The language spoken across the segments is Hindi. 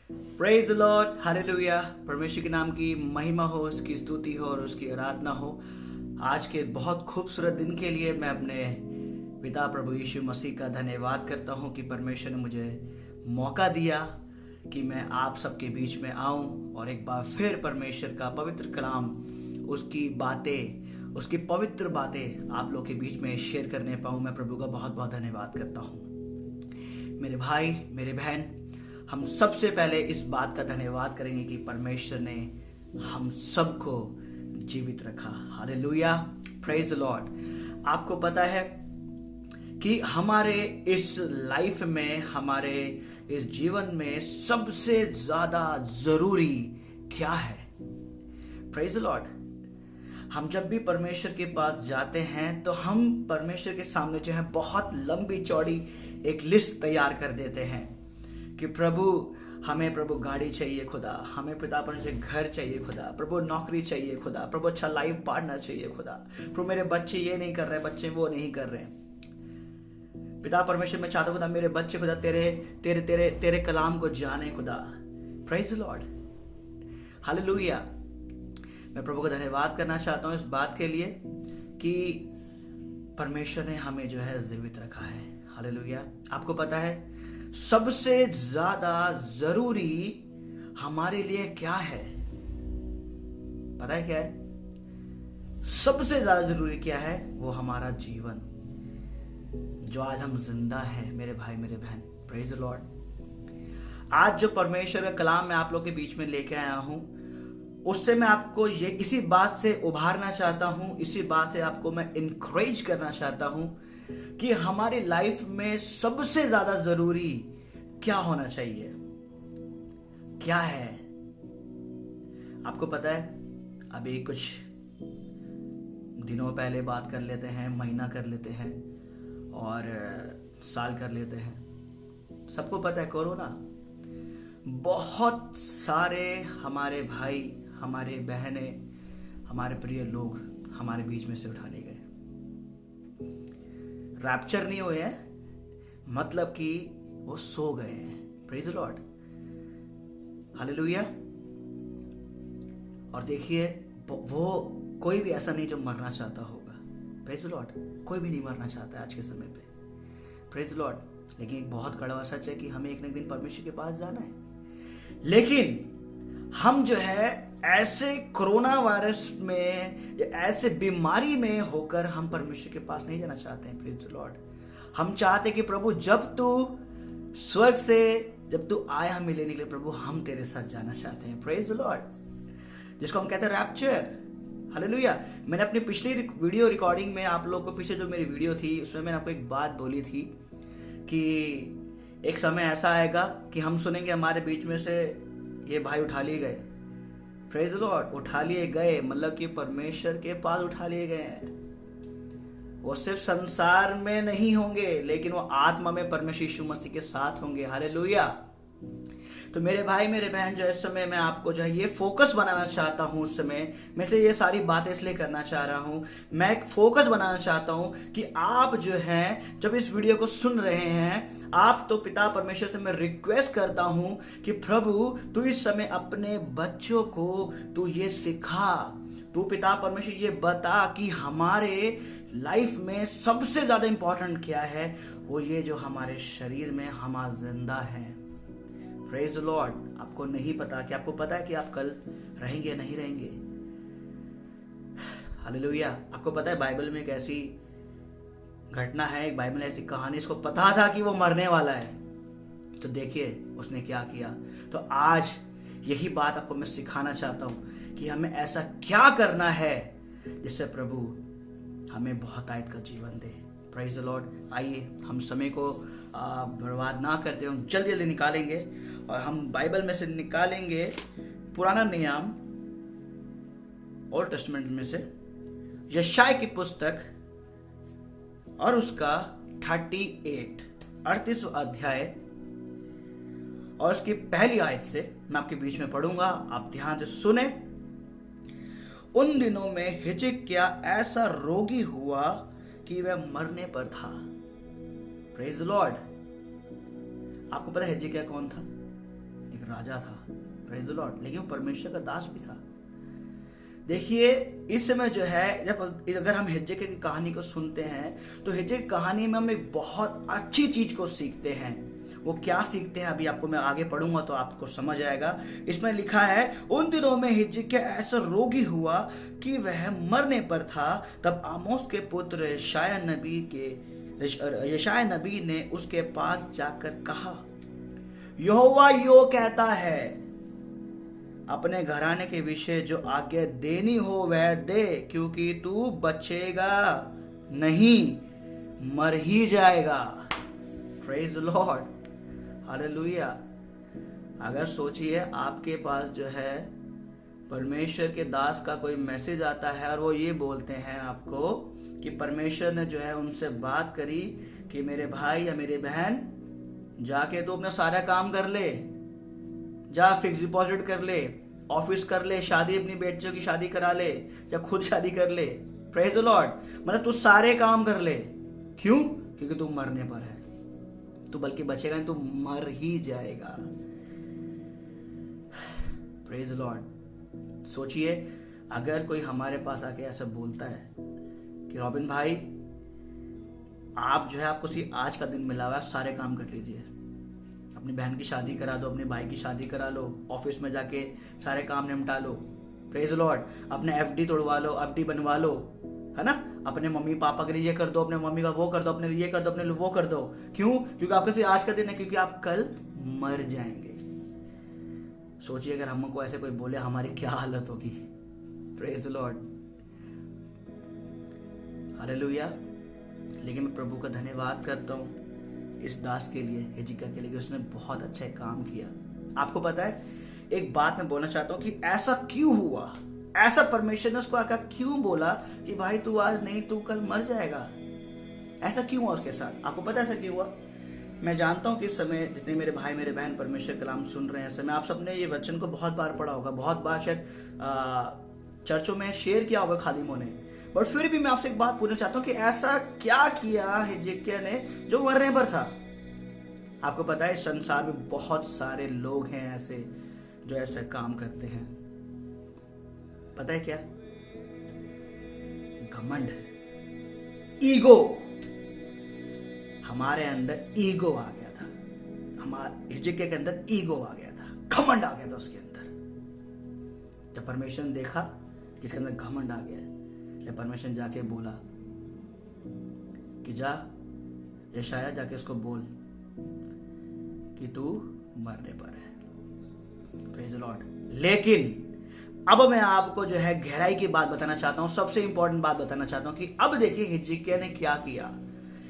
Praise the Lord, hallelujah. परमेश्वर के नाम की महिमा हो, उसकी स्तुति हो और उसकी आराधना हो। आज के बहुत खूबसूरत दिन के लिए मैं अपने पिता प्रभु यीशु मसीह का धन्यवाद करता हूं कि परमेश्वर ने मुझे मौका दिया कि मैं आप सबके बीच में आऊं और एक बार फिर परमेश्वर का पवित्र कलाम, उसकी बातें, उसकी पवित्र बातें आप लोग के बीच में शेयर करने पाऊं। मैं प्रभु का बहुत बहुत धन्यवाद करता हूं। मेरे भाई, मेरे बहन, हम सबसे पहले इस बात का धन्यवाद करेंगे कि परमेश्वर ने हम सबको जीवित रखा। Hallelujah, praise the Lord. आपको पता है कि हमारे इस लाइफ में, हमारे इस जीवन में सबसे ज्यादा जरूरी क्या है? Praise the Lord. हम जब भी परमेश्वर के पास जाते हैं तो हम परमेश्वर के सामने जो है बहुत लंबी चौड़ी एक लिस्ट तैयार कर देते हैं कि प्रभु, हमें प्रभु गाड़ी चाहिए खुदा, हमें पिता परमेश्वर घर चाहिए खुदा, प्रभु नौकरी चाहिए खुदा, प्रभु अच्छा लाइफ पार्टनर चाहिए खुदा, प्रभु मेरे बच्चे ये नहीं कर रहे, बच्चे वो नहीं कर रहे। पिता परमेश्वर, मैं चाहता हूं खुदा मेरे बच्चे खुदा तेरे तेरे तेरे तेरे कलाम को जाने खुदा। Praise the Lord, hallelujah. मैं प्रभु को धन्यवाद करना चाहता हूं इस बात के लिए कि परमेश्वर ने हमें जो है जीवित रखा है। हालेलुया। आपको पता है सबसे ज्यादा जरूरी हमारे लिए क्या है? पता है क्या है? सबसे ज्यादा जरूरी क्या है? वो हमारा जीवन, जो आज हम जिंदा हैं। मेरे भाई, मेरे बहन, प्रेज द लॉर्ड। आज जो परमेश्वर का कलाम मैं आप लोग के बीच में लेके आया हूं, उससे मैं आपको ये इसी बात से उभारना चाहता हूं, इसी बात से आपको मैं इनकरेज करना चाहता हूं कि हमारी लाइफ में सबसे ज्यादा जरूरी क्या होना चाहिए, क्या है? आपको पता है, अभी कुछ दिनों पहले बात कर लेते हैं, महीना कर लेते हैं और साल कर लेते हैं। सबको पता है कोरोना बहुत सारे हमारे भाई, हमारे बहनें, हमारे प्रिय लोग हमारे बीच में से उठा ले गए। रैप्चर नहीं हुए हैं, मतलब कि वो सो गए हैं। Praise the Lord, hallelujah. और देखिए, वो कोई भी ऐसा नहीं जो मरना चाहता होगा। प्रेज द लॉर्ड, कोई भी नहीं मरना चाहता है आज के समय पे। Praise the Lord. लेकिन एक बहुत कड़वा सच है कि हमें एक न एक दिन परमेश्वर के पास जाना है। लेकिन हम जो है ऐसे कोरोना वायरस में या ऐसे बीमारी में होकर हम परमेश्वर के पास नहीं जाना चाहते हैं। Praise the Lord. हम चाहते कि प्रभु जब तू स्वर्ग से जब तू आया हमें लेने के लिए, प्रभु हम तेरे साथ जाना चाहते हैं। प्रेज द लॉर्ड, जिसको हम कहते हैं रैप्चर। हालेलुया। मैंने अपनी पिछली वीडियो रिकॉर्डिंग में आप लोग को, पीछे जो मेरी वीडियो थी उसमें मैंने आपको एक बात बोली थी कि एक समय ऐसा आएगा कि हम सुनेंगे हमारे बीच में से ये भाई उठा लिए गए। Praise the Lord. उठा लिए गए मतलब कि परमेश्वर के पास उठा लिए गए हैं। वो सिर्फ संसार में नहीं होंगे, लेकिन वो आत्मा में परमेश्वर यीशु मसीह के साथ होंगे। हालेलुया। तो मेरे भाई, मेरे बहन, जो इस समय मैं आपको जो है ये फोकस बनाना चाहता हूं, उस समय मैं से ये सारी बातें इसलिए करना चाह रहा हूं, मैं एक फोकस बनाना चाहता हूं कि आप जो है जब इस वीडियो को सुन रहे हैं, आप तो पिता परमेश्वर से मैं रिक्वेस्ट करता हूं कि प्रभु तू इस समय अपने बच्चों को तू ये सिखा, तू पिता परमेश्वर ये बता कि हमारे लाइफ में सबसे ज्यादा इंपॉर्टेंट क्या है। वो ये जो हमारे शरीर में हम आज जिंदा हैं। Praise the Lord. आपको नहीं पता कि आपको पता है कि आप कल रहेंगे नहीं रहेंगे। हालेलुया। आपको पता है बाइबल में एक ऐसी घटना है, एक बाइबल में ऐसी कहानी, इसको पता था कि वो मरने वाला है, तो देखिए उसने क्या किया। तो आज यही बात आपको मैं सिखाना चाहता हूं कि हमें ऐसा क्या करना है जिससे प्रभु हमें बहुतायत का जीवन दे। Praise the Lord. आइए हम समय को बर्बाद ना करते हम जल्दी जल्दी निकालेंगे और हम बाइबल में से निकालेंगे पुराना नियम, ओल्ड टेस्टमेंट में से यशायाह की पुस्तक और उसका 38 अध्याय और उसकी पहली आयत से मैं आपके बीच में पढ़ूंगा। आप ध्यान से सुने। उन दिनों में हिजकिय्याह ऐसा रोगी हुआ कि वह मरने पर था। Praise the Lord. आपको पता है हिजकिय्याह कौन था? एक राजा था, प्रेज द लॉर्ड, लेकिन वो परमेश्वर का दास भी था। देखिए इस समय जो है, जब अगर हम हिजकिय्याह की कहानी को सुनते हैं तो हिजकिय्याह की कहानी में हम एक बहुत अच्छी चीज को सीखते हैं। वो क्या सीखते हैं अभी आपको मैं आगे पढ़ूंगा तो आपको समझ आएगा। इसमें लिखा है, उन दिनों में हिजकिय्याह ऐसा रोगी हुआ कि वह मरने पर था। तब आमोस के पुत्र यशायाह नबी ने उसके पास जाकर कहा, यहोवा यो कहता है, अपने घराने के विषय जो आज्ञा देनी हो वह दे, क्योंकि तू बचेगा नहीं, मर ही जाएगा। Praise the Lord, hallelujah. अगर सोचिए आपके पास जो है परमेश्वर के दास का कोई मैसेज आता है और वो ये बोलते हैं आपको कि परमेश्वर ने जो है उनसे बात करी कि मेरे भाई या मेरी बहन जाके तो अपना सारा काम कर ले, जा फिक्स डिपॉजिट कर ले, ऑफिस कर ले, शादी अपनी बेटियों की शादी करा ले या खुद शादी कर ले। प्रेज द लॉर्ड, मतलब तू सारे काम कर ले। क्यों? क्योंकि तू मरने पर है, तू बल्कि बचेगा नहीं, तू मर ही जाएगा। Praise the Lord. सोचिए अगर कोई हमारे पास आके ऐसा बोलता है कि रॉबिन भाई आप जो है आपको सिर्फ आज का दिन मिला हुआ है, सारे काम कर लीजिए, अपनी बहन की शादी करा दो, अपने भाई की शादी करा लो, ऑफिस में जाके सारे काम निपटा लो, प्रेज लॉर्ड, अपने एफडी तोड़वा लो, एफडी बनवा लो, है ना, अपने मम्मी पापा के लिए ये कर दो, अपने मम्मी का वो कर दो, अपने लिए ये कर दो, अपने लिए वो कर दो। क्यों? क्योंकि आपके सिर्फ आज का दिन है, क्योंकि आप कल मर जाएंगे। सोचिए अगर हमको ऐसे कोई बोले हमारी क्या हालत होगी। Praise Lord, hallelujah. लेकिन मैं प्रभु का धन्यवाद करता हूँ इस दास के लिए, हिजकिय्याह के लिए, कि उसने बहुत अच्छा काम किया। आपको पता है एक बात मैं बोलना चाहता हूँ कि ऐसा क्यों हुआ, ऐसा परमेश्वर ने उसको आकर क्यों बोला कि भाई तू आज नहीं तू कल मर जाएगा। ऐसा क्यों हुआ उसके साथ? आपको पता है ऐसा क्यों हुआ? मैं जानता हूँ कि इस समय जितने मेरे भाई मेरे बहन परमेश्वर कलाम सुन रहे हैं, इस समय आप सबने ये वचन को बहुत बार पढ़ा होगा, बहुत बार शायद चर्चों में शेयर किया होगा खादिमों ने, बट फिर भी मैं आपसे एक बात पूछना चाहता हूँ कि ऐसा क्या किया हिजकिय्याह ने जो मरने पर था। आपको पता है इस संसार में बहुत सारे लोग हैं ऐसे जो ऐसा काम करते हैं। पता है क्या? घमंड, ईगो। हमारे अंदर ईगो आ गया था, हमारे हिजकिय्याह के अंदर ईगो आ गया था, घमंड आ गया था उसके अंदर। जब परमेश्वर ने देखा कि इसके अंदर घमंड आ गया, परमेश्वर जाके बोला कि जा यशायाह जाके इसको बोल कि तू मरने पर है। Praise the Lord. लेकिन अब मैं आपको जो है गहराई की बात बताना चाहता हूं, सबसे इंपॉर्टेंट बात बताना चाहता हूं कि अब देखिए हिजकिय्याह ने क्या किया।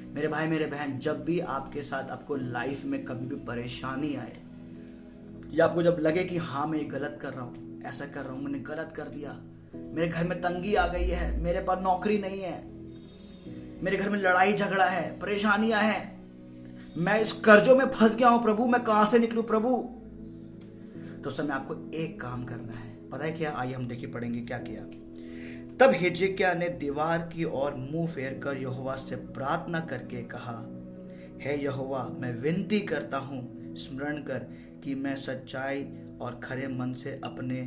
मेरे भाई मेरे बहन, जब भी आपके साथ आपको लाइफ में कभी भी परेशानी आए या आपको जब लगे कि हाँ मैं ये गलत कर रहा हूं, ऐसा कर रहा हूं, मैंने गलत कर दिया, मेरे घर में तंगी आ गई है, मेरे पास नौकरी नहीं है, मेरे घर में लड़ाई झगड़ा है, परेशानियां हैं, मैं इस कर्जों में फंस गया हूं प्रभु, मैं कहां से निकलूं प्रभु। तो समय आपको एक काम करना है, पता है क्या? आइए हम देखिए पढ़ेंगे क्या किया। तब हिजकिय्याह ने दीवार की ओर मुंह फेर कर यहोवा से प्रार्थना करके कहा, हे यहोवा, मैं विनती करता हूँ, स्मरण कर कि मैं सच्चाई और खरे मन से अपने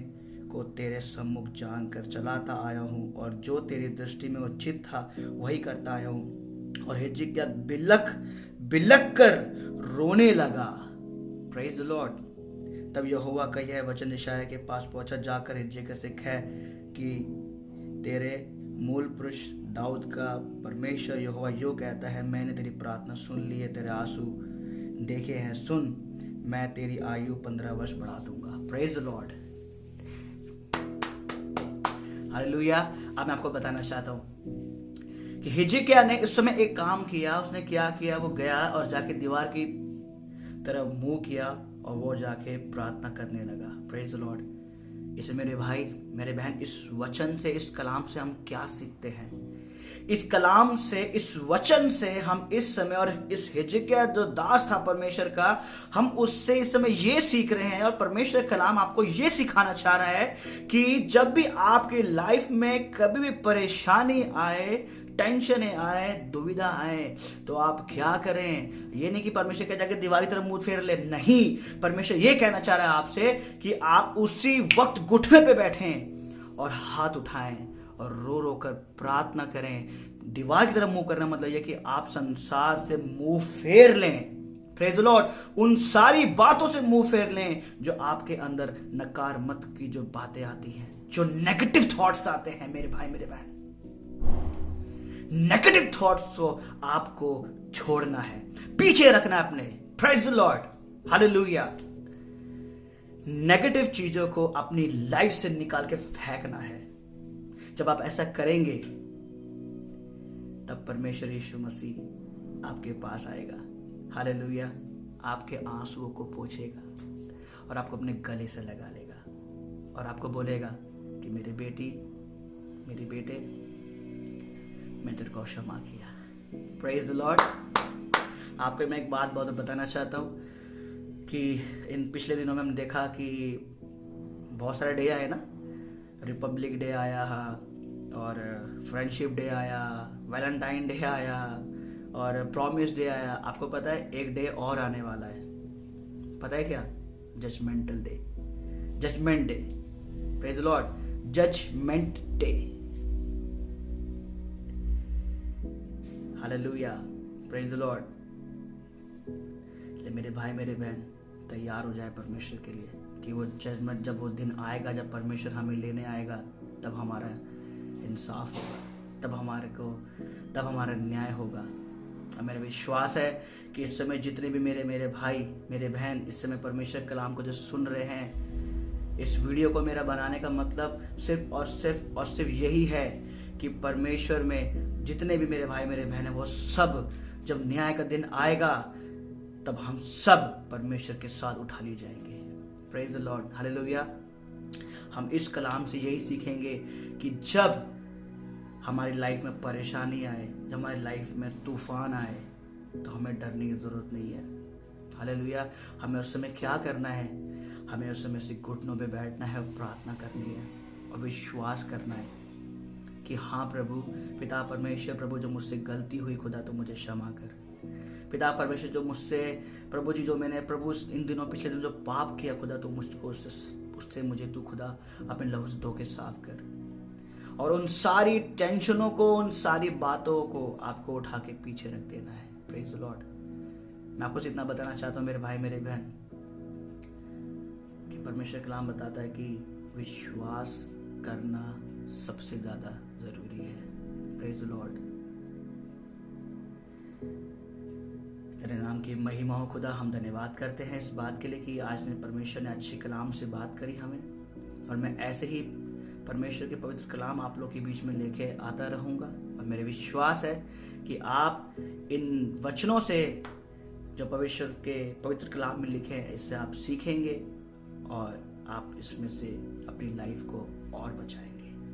को तेरे सम्मुख जानकर चलाता आया हूँ और जो तेरी दृष्टि में उचित था वही करता आया हूँ। और हिजकिय्याह बिलक कर रोने लगा। Praise the Lord. तब यहोवा का यह वचन यशायाह के पास पहुंचा, जाकर हिजकिय्याह से कह कि तेरे मूल पुरुष दाऊद का परमेश्वर यहोवा यो कहता है, मैंने तेरी प्रार्थना सुन ली है, तेरे आंसू देखे हैं, सुन, मैं तेरी आयु 15 वर्ष बढ़ा दूंगा। Praise the Lord, hallelujah. अब मैं आपको बताना चाहता हूं कि हिजकिय्याह ने इस समय एक काम किया। उसने क्या किया? वो गया और जाके दीवार की तरफ मुंह किया और वो जाके प्रार्थना करने लगा। Praise the Lord. इसे मेरे भाई मेरे बहन, इस वचन से, इस कलाम से हम क्या सीखते हैं? इस कलाम से, इस वचन से हम इस समय, और इस हिजकिय्याह जो दास था परमेश्वर का, हम उससे इस समय ये सीख रहे हैं, और परमेश्वर कलाम आपको ये सिखाना चाह रहा है कि जब भी आपकी लाइफ में कभी भी परेशानी आए टेंशन आए, दुविधा आए, तो आप क्या करें? ये नहीं कि परमेश्वर के जाके दीवार की तरफ मुंह फेर ले, नहीं। परमेश्वर ये कहना चाह रहा है आपसे कि आप उसी वक्त घुटने पे बैठें और हाथ उठाएं और रो रो कर प्रार्थना करें। दीवार की तरफ मुंह करना मतलब ये कि आप संसार से मुंह फेर लें। Praise the Lord. उन सारी बातों से मुंह फेर लें जो आपके अंदर नकारात्मक की जो बातें आती हैं, जो नेगेटिव थॉट्स आते हैं। मेरे भाई मेरे बहन, नेगेटिव थॉट्स को आपको छोड़ना है, पीछे रखना है अपने। Praise the Lord, hallelujah. Negative चीजों को अपनी लाइफ से निकाल के फेंकना है। जब आप ऐसा करेंगे तब परमेश्वर यीशु मसीह आपके पास आएगा, हालेलुया, आपके आंसुओं को पोंछेगा और आपको अपने गले से लगा लेगा और आपको बोलेगा कि मेरी बेटी, मेरी बेटे, मैं तेरे को क्षमा किया। Praise the Lord. आपको मैं एक बात बहुत बताना चाहता हूँ कि इन पिछले दिनों में हमने देखा कि बहुत सारे डे आए ना। रिपब्लिक डे आया और फ्रेंडशिप डे आया, वैलेंटाइन डे आया और प्रॉमिस डे आया। आपको पता है एक डे और आने वाला है, पता है क्या? Judgemental day, judgement day. Praise the Lord, judgement day, hallelujah, praise the Lord. मेरे भाई मेरे बहन, तैयार हो जाए परमेश्वर के लिए कि वो जजमेंट, जब वो दिन आएगा, जब परमेश्वर हमें लेने आएगा, तब हमारा इंसाफ होगा, तब हमारा न्याय होगा। और मेरा विश्वास है कि इस समय जितने भी मेरे भाई मेरे बहन इस समय परमेश्वर कलाम को जो सुन रहे हैं, इस वीडियो को मेरा बनाने का मतलब सिर्फ और सिर्फ यही है कि परमेश्वर में जितने भी मेरे भाई मेरे बहन हैं, वो सब जब न्याय का दिन आएगा तब हम सब परमेश्वर के साथ उठा लिए जाएंगे। Praise the Lord, hallelujah. हम इस कलाम से यही सीखेंगे कि जब हमारी लाइफ में परेशानी आए, जब हमारी लाइफ में तूफान आए, तो हमें डरने की जरूरत नहीं है, हालेलुया। हमें उस समय क्या करना है? हमें उस समय से घुटनों पे बैठना है और प्रार्थना करनी है और विश्वास करना है कि हाँ प्रभु, पिता परमेश्वर, प्रभु जो मुझसे गलती हुई खुदा तो मुझे क्षमा कर। पिता परमेश्वर जो मुझसे, प्रभु जी जो मैंने प्रभु इन दिनों पिछले दिनों जो पाप किया खुदा, तो मुझको उससे मुझे तू खुदा अपने लहू से धो के साफ कर। और उन सारी टेंशनों को, उन सारी बातों को आपको उठा के पीछे रख देना है। Praise the Lord. मैं आपको इतना बताना चाहता हूँ मेरे भाई मेरे बहन कि परमेश्वर कलाम बताता है कि विश्वास करना सबसे ज्यादा जरूरी है। Praise the Lord. तेरे नाम की महिमा हो खुदा। हम धन्यवाद करते हैं इस बात के लिए कि आज ने परमेश्वर ने अच्छी कलाम से बात करी हमें, और मैं ऐसे ही परमेश्वर के पवित्र कलाम आप लोग के बीच में लेके आता रहूँगा। और मेरे विश्वास है कि आप इन वचनों से जो परमेश्वर के पवित्र कलाम में लिखे हैं, इससे आप सीखेंगे और आप इसमें से अपनी लाइफ को और बचाएंगे।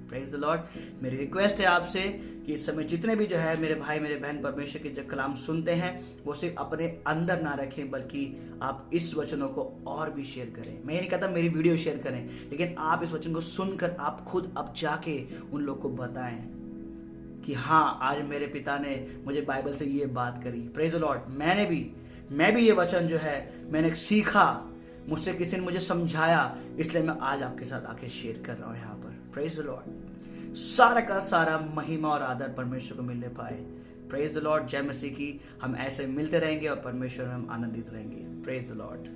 Praise the Lord. मेरी रिक्वेस्ट है आपसे कि इस समय जितने भी जो है मेरे भाई मेरे बहन परमेश्वर के जो कलाम सुनते हैं, वो सिर्फ अपने अंदर ना रखें, बल्कि आप इस वचनों को और भी शेयर करें। मैं ये नहीं कहता मेरी वीडियो शेयर करें, लेकिन आप इस वचन को सुनकर आप खुद अब जाके उन लोग को बताएं कि हाँ, आज मेरे पिता ने मुझे बाइबल से ये बात करी। Praise the Lord. मैं भी ये वचन जो है मैंने सीखा, मुझसे किसी ने मुझे समझाया, इसलिए मैं आज आपके साथ आके शेयर कर रहा हूँ यहाँ पर। Praise the Lord. सारा का सारा महिमा और आदर परमेश्वर को मिलने पाए। Praise the Lord. जय मसीह की। हम ऐसे मिलते रहेंगे और परमेश्वर में हम आनंदित रहेंगे। Praise the Lord.